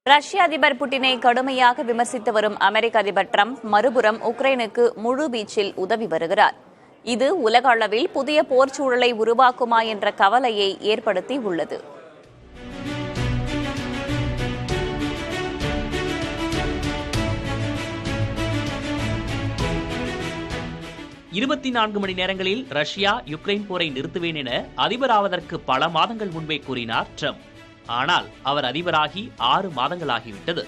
ரஷ்ய அதிபர் புட்டினை கடுமையாக விமர்சித்து வரும் அமெரிக்க அதிபர் டிரம்ப் மறுபுறம் உக்ரைனுக்கு முழு வீச்சில் உதவி வருகிறார். இது உலக அளவில் புதிய போர் சூழலை உருவாக்குமா என்ற கவலையை ஏற்படுத்தி உள்ளது. இருபத்தி 4 மணி நேரங்களில் ரஷ்யா யுக்ரைன் போரை நிறுத்துவேன் என அதிபராவதற்கு பல மாதங்கள் முன்பே கூறினார் ட்ரம்ப். ஆனால் அவர் அதிபராகி 6 மாதங்களாகிவிட்டது.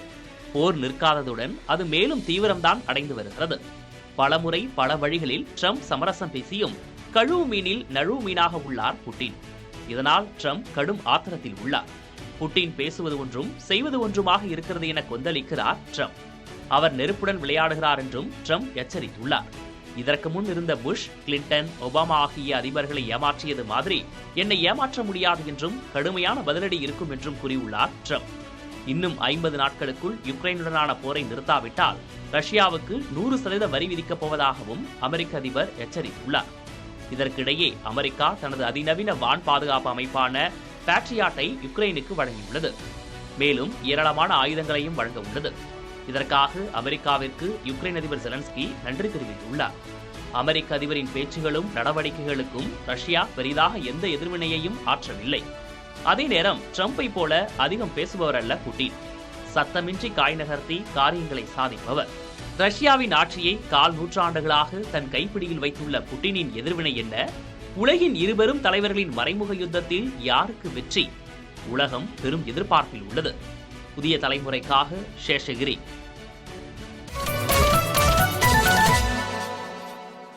போர் நிற்காததுடன் அது மேலும் தீவிரம்தான் அடைந்து வருகிறது. பலமுறை பல வழிகளில் ட்ரம்ப் சமரசம் பேசியும் கழுவு மீனில் நழுவு மீனாக உள்ளார் புட்டின். இதனால் ட்ரம்ப் கடும் ஆத்திரத்தில் உள்ளார். புட்டின் பேசுவது ஒன்றும் செய்வது ஒன்றுமாக இருக்கிறது என கொந்தளிக்கிறார் ட்ரம்ப். அவர் நெருப்புடன் விளையாடுகிறார் என்றும் ட்ரம்ப் எச்சரித்துள்ளார். இதற்கு முன் இருந்த புஷ், கிளின்டன், ஒபாமா ஆகிய அதிபர்களை ஏமாற்றியது மாதிரி என்னை ஏமாற்ற முடியாது என்றும் கடுமையான பதிலடி இருக்கும் என்றும் கூறியுள்ளார் ட்ரம்ப். இன்னும் 50 நாட்களுக்குள் யுக்ரைனுடனான போரை நிறுத்தாவிட்டால் ரஷ்யாவுக்கு 100% வரி விதிக்கப் போவதாகவும் அமெரிக்க அதிபர் எச்சரித்துள்ளார். இதற்கிடையே அமெரிக்கா தனது அதிநவீன வான் பாதுகாப்பு அமைப்பான பேட்ரியாட்டை யுக்ரைனுக்கு வழங்கியுள்ளது. மேலும் ஏராளமான ஆயுதங்களையும் வழங்க உள்ளது. இதற்காக அமெரிக்காவிற்கு யுக்ரைன் அதிபர் ஜெலன்ஸ்கி நன்றி தெரிவித்துள்ளார். அமெரிக்க அதிபரின் பேச்சுகளும் நடவடிக்கைகளுக்கும் ரஷ்யா பெரிதாக எந்த எதிர்வினையையும் ஆற்றவில்லை. அதே நேரம் ட்ரம்பை போல அதிகம் பேசுபவர் அல்ல புட்டின். சத்தமின்றி காய் நகர்த்தி காரியங்களை சாதிப்பவர். ரஷ்யாவின் ஆட்சியை 1/4 நூற்றாண்டுகளாக தன் கைப்பிடியில் வைத்துள்ள புட்டினின் எதிர்வினை என்ன? உலகின் இருபெரும் தலைவர்களின் மறைமுக யுத்தத்தில் யாருக்கு வெற்றி? உலகம் பெரும் எதிர்பார்ப்பில் உள்ளது. புதிய தலைமுறைக்காக சேஷகிரி.